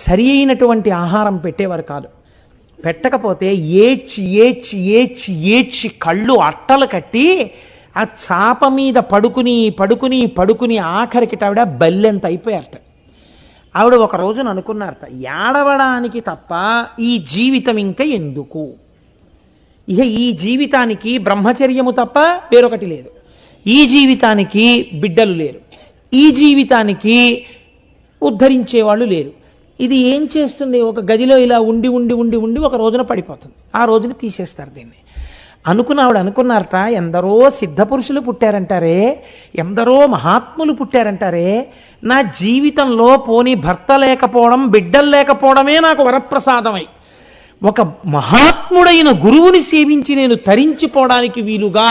[SPEAKER 1] సరి అయినటువంటి ఆహారం పెట్టేవారు కాదు. పెట్టకపోతే ఏడ్చి ఏడ్చి ఏడ్చి ఏడ్చి కళ్ళు అట్టలు కట్టి ఆ చాప మీద పడుకుని పడుకుని పడుకుని ఆఖరికి ఆవిడ బల్లెంత అయిపోయారట. ఆవిడ ఒక రోజున అనుకున్నారట, ఏడవడానికి తప్ప ఈ జీవితం ఇంకా ఎందుకు, ఇక ఈ జీవితానికి బ్రహ్మచర్యము తప్ప వేరొకటి లేదు, ఈ జీవితానికి బిడ్డలు లేరు, ఈ జీవితానికి ఉద్ధరించేవాళ్ళు లేరు. ఇది ఏం చేస్తుంది, ఒక గదిలో ఇలా ఉండి ఉండి ఉండి ఉండి ఒక రోజున పడిపోతుంది, ఆ రోజున తీసేస్తారు దీన్ని అనుకున్న ఆవిడ అనుకున్నారట, ఎందరో సిద్ధపురుషులు పుట్టారంటారే, ఎందరో మహాత్ములు పుట్టారంటారే, నా జీవితంలో పోనీ భర్త లేకపోవడం బిడ్డలు లేకపోవడమే నాకు వరప్రసాదమై ఒక మహాత్ముడైన గురువుని సేవించి నేను తరించిపోవడానికి వీలుగా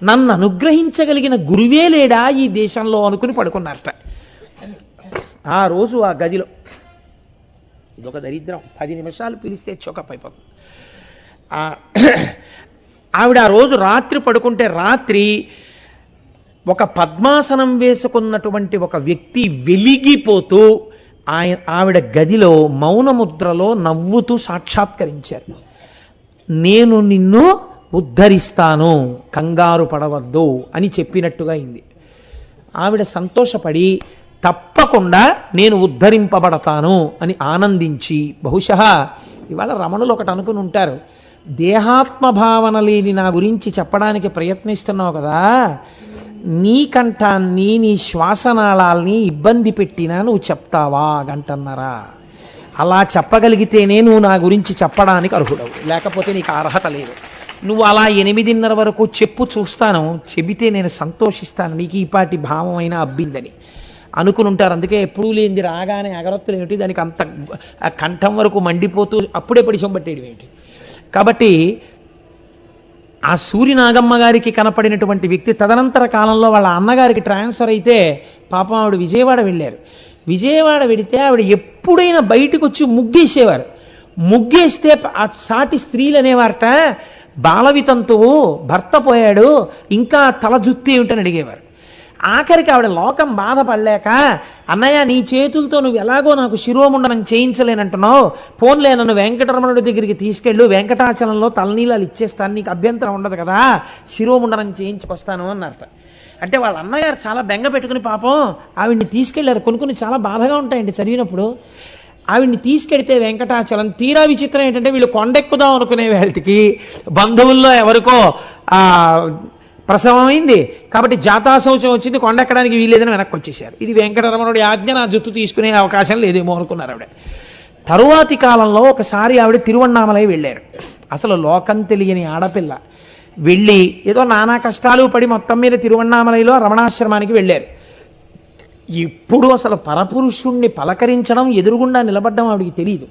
[SPEAKER 1] నన్ను అనుగ్రహించగలిగిన గురువే లేడా ఈ దేశంలో అనుకుని పడుకున్నారట. ఆ రోజు ఆ గదిలో ఇదొక దరిద్రం, 10 నిమిషాలు పిలిస్తే చోకప్ అయిపోతుంది. ఆవిడ ఆ రోజు రాత్రి పడుకుంటే రాత్రి ఒక పద్మాసనం వేసుకున్నటువంటి ఒక వ్యక్తి వెలిగిపోతూ ఆవిడ గదిలో మౌనముద్రలో నవ్వుతూ సాక్షాత్కరించారు. నేను నిన్ను ఉద్ధరిస్తాను, కంగారు పడవద్దు అని చెప్పినట్టుగా అయింది. ఆవిడ సంతోషపడి తప్పకుండా నేను ఉద్ధరింపబడతాను అని ఆనందించి, బహుశः ఇవాళ రమణులు ఒకటి అనుకుని ఉంటారు, దేహాత్మ భావన లేని నా గురించి చెప్పడానికి ప్రయత్నిస్తున్నావు కదా, నీ కంఠాన్ని నీ శ్వాసనాళాల్ని ఇబ్బంది పెట్టినా నువ్వు చెప్తావా గంటన్నరా, అలా చెప్పగలిగితేనే నువ్వు నా గురించి చెప్పడానికి అర్హుడవు, లేకపోతే నీకు అర్హత లేదు. నువ్వు అలా 8:30 వరకు చెప్పు, చూస్తాను, చెబితే నేను సంతోషిస్తాను, నీకు ఈ పాటి భావమైన అబ్బిందని అనుకుని ఉంటారు. అందుకే ఎప్పుడూ లేనిది రాగానే అగరత్తులు ఏమిటి, దానికి అంత కంఠం వరకు మండిపోతూ అప్పుడే పడిశం పట్టేయడం ఏంటి. కాబట్టి ఆ సూర్యనాగమ్మ గారికి కనపడినటువంటి వ్యక్తి తదనంతర కాలంలో వాళ్ళ అన్నగారికి ట్రాన్స్ఫర్ అయితే పాపం ఆవిడ విజయవాడ వెళ్ళారు. విజయవాడ వెడితే ఆవిడ ఎప్పుడైనా బయటకు వచ్చి ముగ్గేసేవారు. ముగ్గేస్తే ఆ సాటి స్త్రీలు అనేవారట, బాలవితంతువు భర్త పోయాడు ఇంకా తల జుత్తి ఏమిటని అడిగేవారు. ఆఖరికి ఆవిడ లోకం బాధపడలేక, అన్నయ్య నీ చేతులతో నువ్వు ఎలాగో నాకు శిరోముండనం చేయించలేనంటున్నావు, పోన్లే నన్ను వెంకటరమణుడి దగ్గరికి తీసుకెళ్ళు, వెంకటాచలంలో తలనీలాలు ఇచ్చేస్తాను, నీకు అభ్యంతరం ఉండదు కదా, శిరోముండనం చేయించుకొస్తాను అన్నారట. అంటే వాళ్ళ అన్నగారు చాలా బెంగ పెట్టుకుని పాపం ఆవిడ్ని తీసుకెళ్లారు. కొన్ని చాలా బాధగా ఉంటాయండి చదివినప్పుడు. ఆవిడ్ని తీసుకెడితే వెంకటాచలం, తీరా విచిత్రం ఏంటంటే వీళ్ళు కొండెక్కుదాం అనుకునే వాళ్ళకి బంధువుల్లో ఎవరికో ప్రసవమైంది కాబట్టి జాతాశౌచం వచ్చింది, కొండెక్కడానికి వీలేదని వెనక్కి వచ్చేసారు. ఇది వెంకటరమణుడి ఆజ్ఞ, నా జుత్తు తీసుకునే అవకాశం లేదేమో అనుకున్నారు ఆవిడ. తరువాతి కాలంలో ఒకసారి ఆవిడ తిరువణ్ణామలై వెళ్ళారు. అసలు లోకం తెలియని ఆడపిల్ల వెళ్ళి ఏదో నానా కష్టాలు పడి మొత్తం మీద తిరువణ్ణామలైలో రమణాశ్రమానికి వెళ్ళారు. ఇప్పుడు అసలు పరపురుషుణ్ణి పలకరించడం, ఎదురుగుండా నిలబడ్డం ఆవిడికి తెలియదు.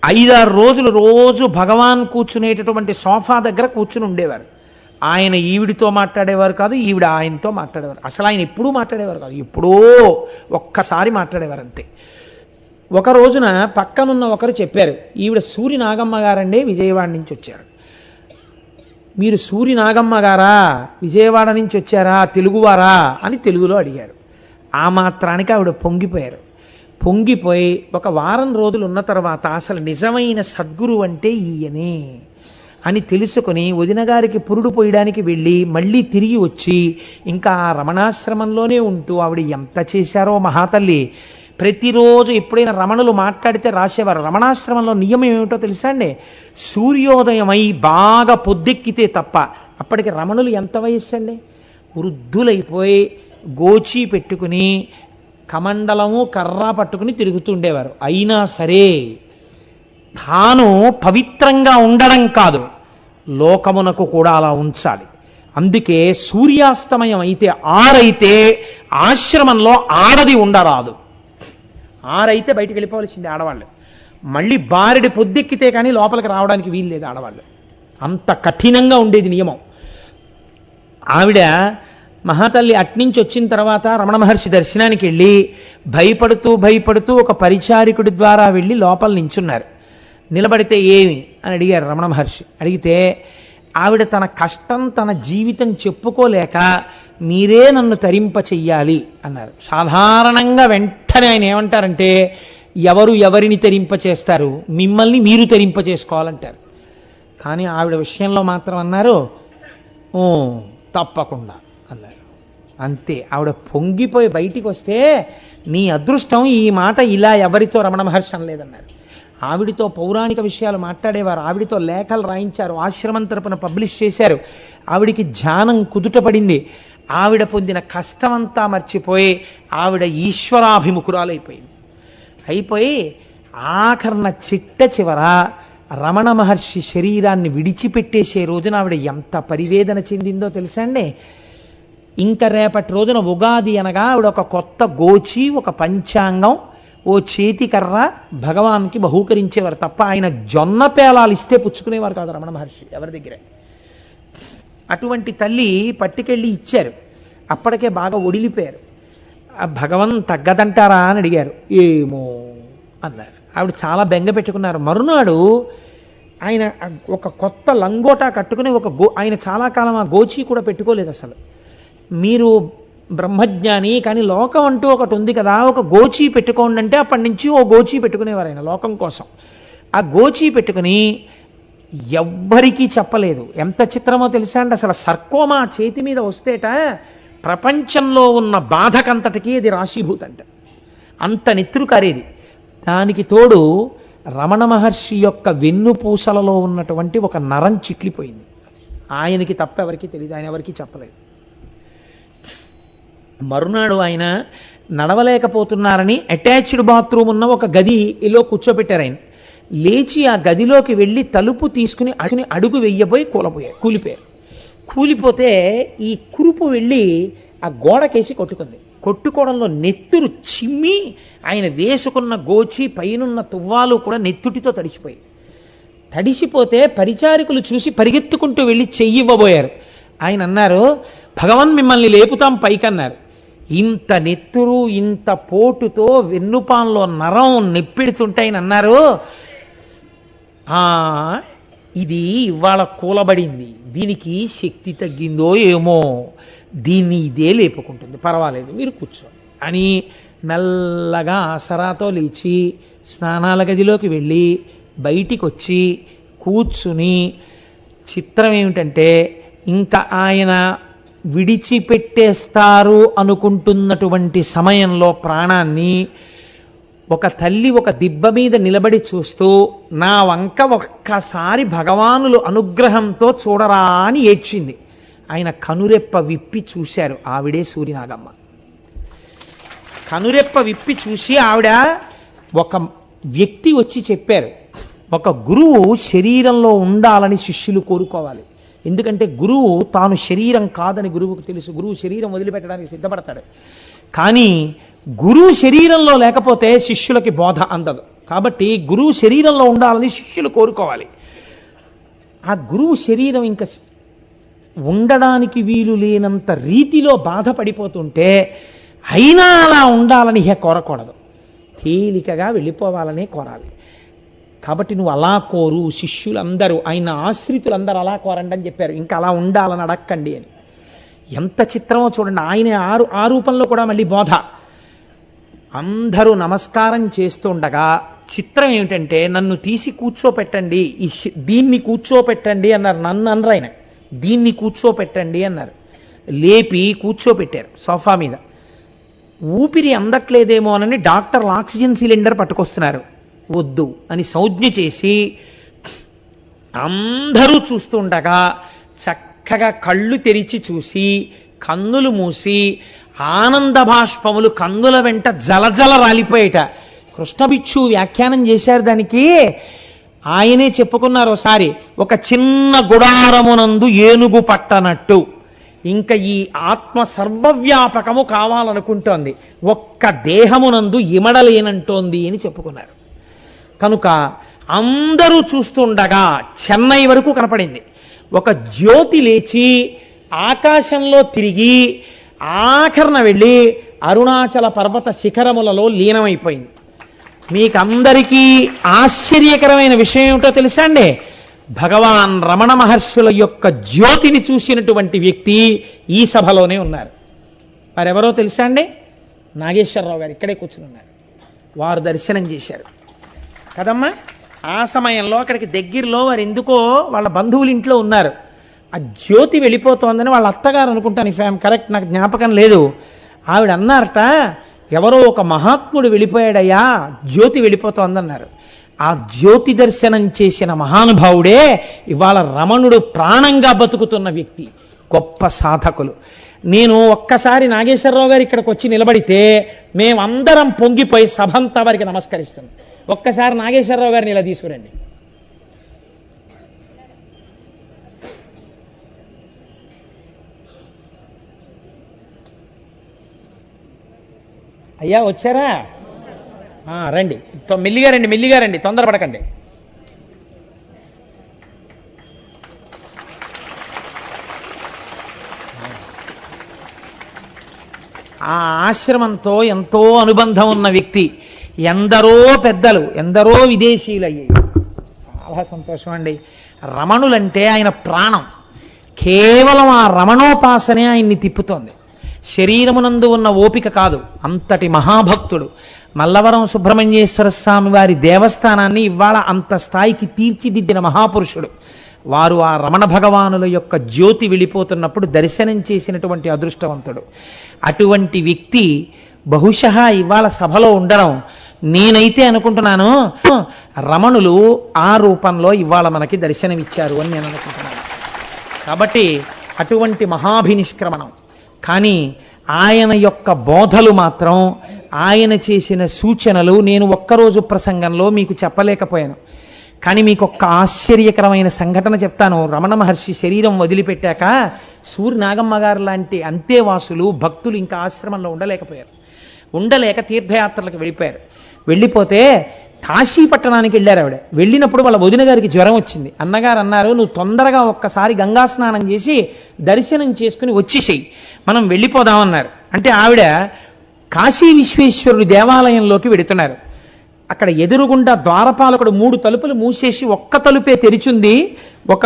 [SPEAKER 1] 5-6 రోజులు రోజు భగవాన్ కూర్చునేటటువంటి సోఫా దగ్గర కూర్చుని ఉండేవారు. ఆయన ఈవిడితో మాట్లాడేవారు కాదు, ఈవిడ ఆయనతో మాట్లాడేవారు. అసలు ఆయన ఎప్పుడూ మాట్లాడేవారు కాదు, ఎప్పుడో ఒక్కసారి మాట్లాడేవారు అంతే. ఒక రోజున పక్కనున్న ఒకరు చెప్పారు, ఈవిడ సూరి నాగమ్మ గారండి, విజయవాడ నుంచి వచ్చారు. మీరు సూరి నాగమ్మ గారా, విజయవాడ నుంచి వచ్చారా, తెలుగువారా అని తెలుగులో అడిగారు. ఆ మాత్రానికి ఆవిడ పొంగిపోయారు. పొంగిపోయి ఒక వారం రోజులు ఉన్న తర్వాత అసలు నిజమైన సద్గురు అంటే ఈయనే అని తెలుసుకొని వదిన గారికి పురుడు పోయడానికి వెళ్ళి మళ్ళీ తిరిగి వచ్చి ఇంకా ఆ రమణాశ్రమంలోనే ఉంటూ ఆవిడ ఎంత చేశారో మహాతల్లి. ప్రతిరోజు ఎప్పుడైనా రమణులు మాట్లాడితే రాసేవారు. రమణాశ్రమంలో నియమం ఏమిటో తెలుసా అండి? సూర్యోదయమై బాగా పొద్దెక్కితే తప్ప. అప్పటికి రమణులు ఎంత వయస్సు అండి? వృద్ధులైపోయి గోచి పెట్టుకుని కమండలము కర్ర పట్టుకుని తిరుగుతుండేవారు. అయినా సరే తాను పవిత్రంగా ఉండడం కాదు, లోకమునకు కూడా అలా ఉంచాలి. అందుకే సూర్యాస్తమయం అయితే ఆరైతే ఆశ్రమంలో ఆడది ఉండరాదు. ఆరైతే బయటికి వెళ్ళిపోవలసింది ఆడవాళ్ళు. మళ్ళీ బారెడి పొద్దెక్కితే కానీ లోపలికి రావడానికి వీలు లేదు ఆడవాళ్ళు. అంత కఠినంగా ఉండేది నియమం. ఆవిడ మహాతల్లి అట్నుంచి వచ్చిన తర్వాత రమణ మహర్షి దర్శనానికి వెళ్ళి భయపడుతూ ఒక పరిచారికుడి ద్వారా వెళ్ళి లోపల నించున్నారు. నిలబడితే ఏమి అని అడిగారు రమణ మహర్షి. అడిగితే ఆవిడ తన కష్టం తన జీవితం చెప్పుకోలేక మీరే నన్ను తరింప చెయ్యాలి అన్నారు. సాధారణంగా వెంటనే ఆయన ఏమంటారంటే, ఎవరు ఎవరిని తరింప చేస్తారు, మిమ్మల్ని మీరు తరింప చేసుకోవాలంటారు. కానీ ఆవిడ విషయంలో మాత్రం అన్నారు, ఓ తప్పకుండా అన్నారు. అంతే. ఆవిడ పొంగిపోయి బయటికి వస్తే, నీ అదృష్టం ఈ మాట ఇలా ఎవరితో రమణ మహర్షి అనలేదన్నారు. ఆవిడితో పౌరాణిక విషయాలు మాట్లాడేవారు, ఆవిడితో లేఖలు రాయించారు, ఆశ్రమం తరపున పబ్లిష్ చేశారు. ఆవిడికి ధ్యానం కుదుటపడింది. ఆవిడ పొందిన కష్టమంతా మర్చిపోయి ఆవిడ ఈశ్వరాభిముఖురాలైపోయింది. అయిపోయి ఆఖరణ చిట్ట రమణ మహర్షి శరీరాన్ని విడిచిపెట్టేసే రోజున ఆవిడ ఎంత పరివేదన చెందిందో తెలుసా అండి? ఇంకా రేపటి రోజున ఉగాది అనగా ఆవిడ ఒక కొత్త గోచి, ఒక పంచాంగం, ఓ చేతికర్ర భగవాన్కి బహూకరించేవారు తప్ప ఆయన జొన్న పేలాలు ఇస్తే పుచ్చుకునేవారు కాదు రమణ మహర్షి ఎవరి దగ్గరే. అటువంటి తల్లి పట్టుకెళ్ళి ఇచ్చారు. అప్పటికే బాగా ఒడిలిపోయారు. ఆ భగవన్ తగ్గదంటారా అని అడిగారు. ఏమో అన్నారు. ఆవిడ చాలా బెంగ పెట్టుకున్నారు. మరునాడు ఆయన ఒక కొత్త లంగోటా కట్టుకుని ఆయన చాలా కాలం ఆ గోచి కూడా పెట్టుకోలేదు అసలు. మీరు బ్రహ్మజ్ఞాని, కానీ లోకం అంటూ ఒకటి ఉంది కదా, ఒక గోచి పెట్టుకోండి అంటే అప్పటి నుంచి ఓ గోచి పెట్టుకునేవారు ఆయన లోకం కోసం. ఆ గోచి పెట్టుకుని ఎవ్వరికీ చెప్పలేదు. ఎంత చిత్రమో తెలుసా అండి? అసలు సర్కోమా చేతి మీద వస్తేట ప్రపంచంలో ఉన్న బాధకంతటికీ అది రాశీభూతంట. అంత నెత్తురు కారేది. దానికి తోడు రమణ మహర్షి యొక్క వెన్నుపూసలలో ఉన్నటువంటి ఒక నరం చిట్లిపోయింది. ఆయనకి తప్ప ఎవరికి తెలియదు, ఆయన ఎవరికి చెప్పలేదు. మరునాడు ఆయన నడవలేకపోతున్నారని అటాచ్డ్ బాత్రూమ్ ఉన్న ఒక గదిలో కూర్చోబెట్టారు. ఆయన లేచి ఆ గదిలోకి వెళ్ళి తలుపు తీసుకుని అడుగు వెయ్యబోయి కూలిపోయారు. కూలిపోతే ఈ కురుపు వెళ్ళి ఆ గోడకేసి కొట్టుకోవడంలో నెత్తురు చిమ్మి ఆయన వేసుకున్న గోచి పైనున్న తువ్వాలు కూడా నెత్తుటితో తడిసిపోతే పరిచారికులు చూసి పరిగెత్తుకుంటూ వెళ్ళి చెయ్యివ్వబోయారు. ఆయన అన్నారు, భగవాన్ మిమ్మల్ని లేపుతాం పైకన్నారు. ఇంత నెత్తురు ఇంత పోటుతో వెన్నుపాన్లో నరం నెప్పెడుతుంటే ఆయన అన్నారు, ఇది ఇవాళ కూలబడింది, దీనికి శక్తి తగ్గిందో ఏమో, దీన్ని ఇదే లేపుకుంటుంది, పర్వాలేదు మీరు కూర్చోండి అని మెల్లగా ఆసరాతో లేచి స్నానాల గదిలోకి వెళ్ళి బయటికి వచ్చి కూర్చుని, చిత్రం ఏమిటంటే ఇంకా ఆయన విడిచిపెట్టేస్తారు అనుకుంటున్నటువంటి సమయంలో ప్రాణాన్ని ఒక తల్లి ఒక దిబ్బ మీద నిలబడి చూస్తూ, నా వంక ఒక్కసారి భగవానులు అనుగ్రహంతో చూడరా అని ఏడ్చింది. ఆయన కనురెప్ప విప్పి చూశారు. ఆవిడే సూర్యనాగమ్మ. కనురెప్ప విప్పి చూసి ఆవిడ ఒక వ్యక్తి వచ్చి చెప్పారు, ఒక గురువు శరీరంలో ఉండాలని శిష్యులు కోరుకోవాలి. ఎందుకంటే గురువు తాను శరీరం కాదని గురువుకు తెలుసు. గురువు శరీరం వదిలిపెట్టడానికి సిద్ధపడతాడు. కానీ గురువు శరీరంలో లేకపోతే శిష్యులకి బోధ అందదు. కాబట్టి గురువు శరీరంలో ఉండాలని శిష్యులు కోరుకోవాలి. ఆ గురువు శరీరం ఇంకా ఉండడానికి వీలు లేనంత రీతిలో బాధపడిపోతుంటే అయినా అలా ఉండాలని కోరకూడదు. తేలికగా వెళ్ళిపోవాలనే కోరాలి. కాబట్టి నువ్వు అలా కోరు, శిష్యులందరూ ఆయన ఆశ్రితులందరూ అలా కోరండి అని చెప్పారు. ఇంకా అలా ఉండాలని అడక్కండి అని. ఎంత చిత్రమో చూడండి. ఆయన ఆ రూపంలో కూడా మళ్ళీ బోధ. అందరూ నమస్కారం చేస్తుండగా చిత్రం ఏమిటంటే, నన్ను తీసి కూర్చోపెట్టండి, దీన్ని కూర్చోపెట్టండి అన్నారు. నన్ను అనరు ఆయన, దీన్ని కూర్చోపెట్టండి అన్నారు. లేపి కూర్చోపెట్టారు సోఫా మీద. ఊపిరి అందట్లేదేమో అని డాక్టర్లు ఆక్సిజన్ సిలిండర్ పట్టుకొస్తున్నారు. వద్దు అని సంజ్ఞ చేసి అందరూ చూస్తుండగా చక్కగా కళ్ళు తెరిచి చూసి కన్నులు మూసి ఆనంద బాష్పములు కన్నుల వెంట జలజల రాలిపోయేట. కృష్ణభిక్షు వ్యాఖ్యానం చేశారు దానికి. ఆయనే చెప్పుకున్నారు ఒకసారి, ఒక చిన్న గుడారమునందు ఏనుగు పట్టనట్టు ఇంకా ఈ ఆత్మ సర్వవ్యాపకము కావాలనుకుంటోంది, ఒక్క దేహమునందు ఇమడలేనంటోంది అని చెప్పుకున్నారు. కనుక అందరూ చూస్తుండగా చెన్నై వరకు కనపడింది. ఒక జ్యోతి లేచి ఆకాశంలో తిరిగి ఆఖరణ వెళ్ళి అరుణాచల పర్వత శిఖరములలో లీనమైపోయింది. మీకందరికీ ఆశ్చర్యకరమైన విషయం ఏమిటో తెలుసా అండి? భగవాన్ రమణ మహర్షుల యొక్క జ్యోతిని చూసినటువంటి వ్యక్తి ఈ సభలోనే ఉన్నారు. వారెవరో తెలుసా అండి? నాగేశ్వరరావు గారు ఇక్కడే కూర్చుని ఉన్నారు. వారు దర్శనం చేశారు కదమ్మా. ఆ సమయంలో అక్కడికి దగ్గరలో వారు ఎందుకో వాళ్ళ బంధువుల ఇంట్లో ఉన్నారు. ఆ జ్యోతి వెళ్ళిపోతోందని వాళ్ళ అత్తగారు అనుకుంటాను, ఇఫ్ ఐఎమ్ కరెక్ట్, నాకు జ్ఞాపకం లేదు. ఆవిడ అన్నారట, ఎవరో ఒక మహాత్ముడు వెళ్ళిపోయాడయ్యా, జ్యోతి వెళ్ళిపోతోందన్నారు. ఆ జ్యోతి దర్శనం చేసిన మహానుభావుడే ఇవాళ రమణుడు ప్రాణంగా బతుకుతున్న వ్యక్తి, గొప్ప సాధకులు. నేను ఒక్కసారి నాగేశ్వరరావు గారు ఇక్కడికి వచ్చి నిలబడితే మేమందరం పొంగిపోయి సభంతా వారికి నమస్కరిస్తున్నాం. ఒక్కసారి నాగేశ్వరరావు గారిని ఇలా తీసుకురండి. అయ్యా వచ్చారా? రండి, మెల్లిగా రండి, మెల్లిగా రండి, తొందరపడకండి. ఆ ఆశ్రమంతో ఎంతో అనుబంధం ఉన్న వ్యక్తి. ఎందరో పెద్దలు, ఎందరో విదేశీయులు అయ్యాయి. చాలా సంతోషం అండి. రమణులంటే ఆయన ప్రాణం. కేవలం ఆ రమణోపాసనే ఆయన్ని తిప్పుతోంది. శరీరమునందు ఉన్న ఓపిక కాదు, అంతటి మహాభక్తుడు. మల్లవరం సుబ్రహ్మణ్యేశ్వర స్వామి వారి దేవస్థానాన్ని ఇవాళ అంత స్థాయికి తీర్చిదిద్దిన మహాపురుషుడు. వారు ఆ రమణ భగవానుల యొక్క జ్యోతి వెళ్ళిపోతున్నప్పుడు దర్శనం చేసినటువంటి అదృష్టవంతుడు. అటువంటి వ్యక్తి బహుశः ఇవాళ సభలో ఉండడం, నేనైతే అనుకుంటున్నాను రమణులు ఆ రూపంలో ఇవాళ మనకి దర్శనమిచ్చారు అని నేను అనుకుంటున్నాను. కాబట్టి అటువంటి మహాభినిష్క్రమణం. కానీ ఆయన యొక్క బోధలు మాత్రం, ఆయన చేసిన సూచనలు నేను ఒక్కరోజు ప్రసంగంలో మీకు చెప్పలేకపోయాను. కానీ మీకు ఒక్క ఆశ్చర్యకరమైన సంఘటన చెప్తాను. రమణ మహర్షి శరీరం వదిలిపెట్టాక సూర్య నాగమ్మ గారు లాంటి అంతేవాసులు భక్తులు ఇంకా ఆశ్రమంలో ఉండలేకపోయారు. ఉండలేక తీర్థయాత్రలకు వెళ్ళిపోయారు. వెళ్ళిపోతే కాశీపట్టణానికి వెళ్ళారు ఆవిడ. వెళ్ళినప్పుడు వాళ్ళ వదిన గారికి జ్వరం వచ్చింది. అన్నగారు అన్నారు, నువ్వు తొందరగా ఒక్కసారి గంగా స్నానం చేసి దర్శనం చేసుకుని వచ్చేసేయి, మనం వెళ్ళిపోదామన్నారు. అంటే ఆవిడ కాశీ విశ్వేశ్వరుడి దేవాలయంలోకి వెడుతున్నారు. అక్కడ ఎదురుగుండా ద్వారపాలకుడు 3 తలుపులు మూసేసి ఒక్క తలుపే తెరిచుంది. ఒక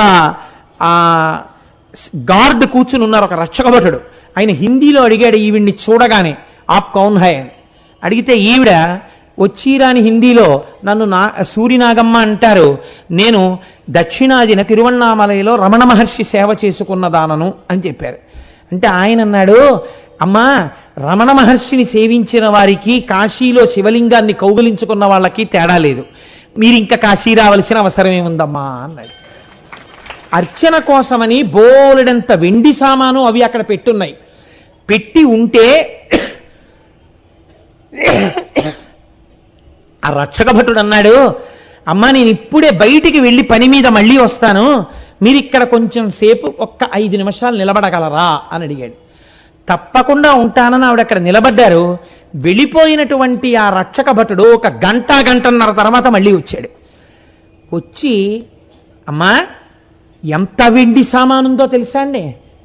[SPEAKER 1] గార్డ్ కూర్చుని ఉన్నారు, ఒక రక్షకభటుడు. ఆయన హిందీలో అడిగాడు ఈవిడ్ని చూడగానే, ఆప్ కౌన్ హై అని అడిగితే ఈవిడ వచ్చిరాని హిందీలో, నన్ను సూర్యనాగమ్మ అంటారు, నేను దక్షిణాదిన తిరువణ్ణామలైలో రమణ మహర్షి సేవ చేసుకున్నదానను అని చెప్పారు. అంటే ఆయన అన్నాడు, అమ్మా, రమణ మహర్షిని సేవించిన వారికి కాశీలో శివలింగాన్ని కౌగులించుకున్న వాళ్ళకి తేడా లేదు, మీరు ఇంకా కాశీ రావలసిన అవసరం ఏముందమ్మా అన్నాడు. అర్చన కోసమని బోలెడంత వెండి సామాను అవి అక్కడ పెట్టున్నాయి. పెట్టి ఉంటే ఆ రక్షక భటుడు అన్నాడు, అమ్మా నేను ఇప్పుడే బయటికి వెళ్ళి పని మీద మళ్ళీ వస్తాను, మీరు ఇక్కడ కొంచెం సేపు ఒక్క 5 నిమిషాలు నిలబడగలరా అని అడిగాడు. తప్పకుండా ఉంటానని ఆవిడ అక్కడ నిలబడ్డారు. వెళ్ళిపోయినటువంటి ఆ రక్షక భటుడు ఒక గంటన్నర తర్వాత మళ్ళీ వచ్చాడు. వచ్చి, అమ్మా ఎంత వెండి సామానుందో తెలుసా అండి,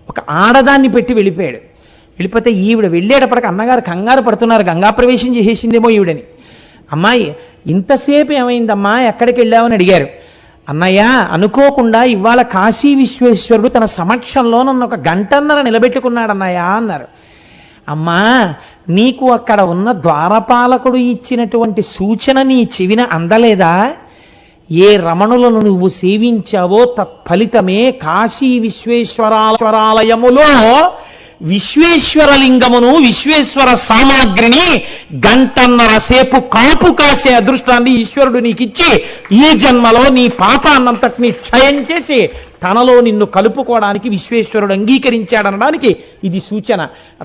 [SPEAKER 1] ఒక ఆడదాన్ని పెట్టి వెళ్ళిపోయాడు. వెళ్ళిపోతే ఈవిడ వెళ్ళేటప్పటికి అన్నగారు కంగారు పడుతున్నారు, గంగా ప్రవేశం చేసేసిందేమో ఈవిడని. అమ్మాయి ఇంతసేపు ఏమైందమ్మా, ఎక్కడికి వెళ్ళావని అడిగారు. అన్నయ్య, అనుకోకుండా ఇవాళ కాశీ విశ్వేశ్వరుడు తన సమక్షంలో నన్ను 1 గంటన్నర నిలబెట్టుకున్నాడు అన్నయ్య అన్నారు. అమ్మా, నీకు అక్కడ ఉన్న ద్వారపాలకుడు ఇచ్చినటువంటి సూచన నీ చెవిన అందలేదా? ఏ రమణులను నువ్వు సేవించావో తత్ఫలితమే కాశీ విశ్వేశ్వరాలయములో విశ్వేశ్వరలింగమును, విశ్వేశ్వర సామాగ్రిని 1.5 గంటన్నర సేపు కాపు కాసే అదృష్టాన్ని ఈశ్వరుడు నీకిచ్చి ఈ జన్మలో నీ పాపాన్నంతటినీ క్షయం చేసి తనలో నిన్ను కలుపుకోవడానికి విశ్వేశ్వరుడు అంగీకరించాడనడానికి ఇది సూచన.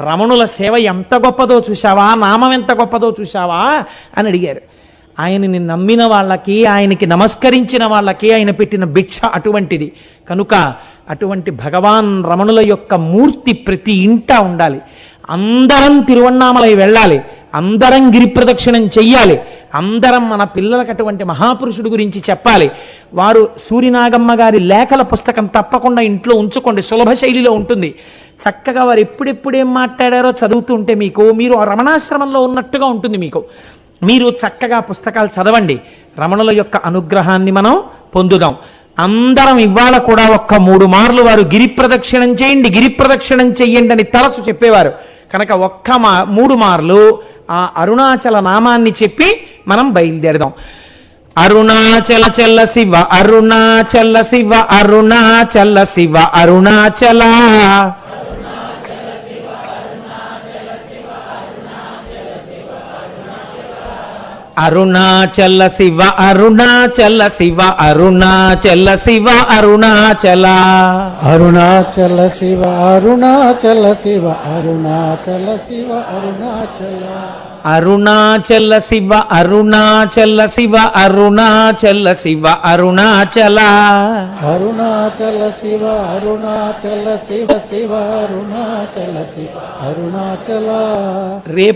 [SPEAKER 1] రమణుల సేవ ఎంత గొప్పదో చూశావా, నామం ఎంత గొప్పదో చూశావా అని అడిగారు. ఆయనని నమ్మిన వాళ్ళకి, ఆయనకి నమస్కరించిన వాళ్ళకి ఆయన పెట్టిన భిక్ష అటువంటిది. కనుక అటువంటి భగవాన్ రమణుల యొక్క మూర్తి ప్రతి ఇంట ఉండాలి. అందరం తిరువన్నామలై వెళ్ళాలి, అందరం గిరి ప్రదక్షిణం చెయ్యాలి, అందరం మన పిల్లలకు అటువంటి మహాపురుషుడు గురించి చెప్పాలి. వారు సూరినాగమ్మ గారి లేఖల పుస్తకం తప్పకుండా ఇంట్లో ఉంచుకోండి, సులభ శైలిలో ఉంటుంది. చక్కగా వారు ఎప్పుడెప్పుడేం మాట్లాడారో చదువుతుంటే మీరు ఆ రమణాశ్రమంలో ఉన్నట్టుగా ఉంటుంది. మీరు చక్కగా పుస్తకాలు చదవండి, రమణుల యొక్క అనుగ్రహాన్ని మనం పొందుదాం. అందరం ఇవాళ కూడా 3 మార్లు వారు గిరి ప్రదక్షిణం చేయండి, గిరి ప్రదక్షిణం చెయ్యండి అని తరచు చెప్పేవారు. కనుక 3 మార్లు ఆ అరుణాచల నామాన్ని చెప్పి మనం బయలుదేరదాం. అరుణాచల చల్ల శివ, అరుణాచల శివ, అరుణాచల శివ, అరుణాచల అరుణాచల శివ, అరుణాచల శివ, అరుణాచల శివ, అరుణాచల
[SPEAKER 2] అరుణాచల శివ, అరుణాచల శివ, అరుణాచల శివ, అరుణాచల
[SPEAKER 1] అరుణాచల శివ, అరుణాచల శివ, అరుణాచల శివ, అరుణాచల
[SPEAKER 2] అరుణాచల శివ, అరుణాచల శివ, శివ అరుణాచల శివ, అరుణాచల.
[SPEAKER 1] రేపు